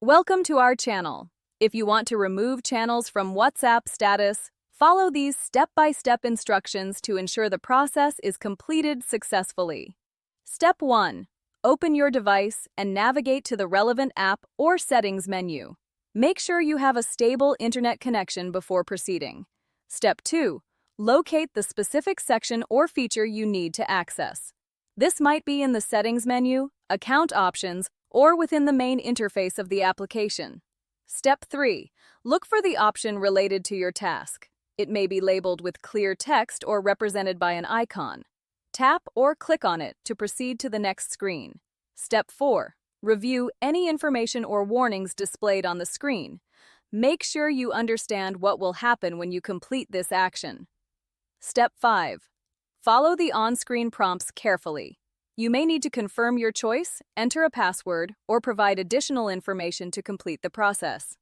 Welcome to our channel. If you want to remove channels from WhatsApp status, follow these step-by-step instructions to ensure the process is completed successfully. Step 1. Open your device and navigate to the relevant app or settings menu. Make sure you have a stable internet connection before proceeding. Step 2. Locate the specific section or feature you need to access. This might be in the settings menu, account options, or within the main interface of the application. Step 3. Look for the option related to your task. It may be labeled with clear text or represented by an icon. Tap or click on it to proceed to the next screen. Step 4. Review any information or warnings displayed on the screen. Make sure you understand what will happen when you complete this action. Step 5. Follow the on-screen prompts carefully. You may need to confirm your choice, enter a password, or provide additional information to complete the process.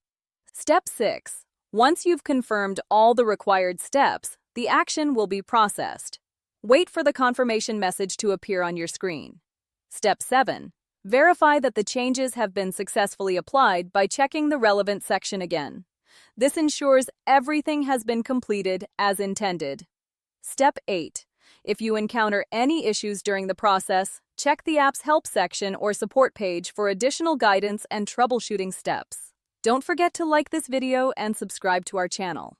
Step 6. Once you've confirmed all the required steps, the action will be processed. Wait for the confirmation message to appear on your screen. Step 7. Verify that the changes have been successfully applied by checking the relevant section again. This ensures everything has been completed as intended. Step 8. If you encounter any issues during the process, check the app's help section or support page for additional guidance and troubleshooting steps. Don't forget to like this video and subscribe to our channel.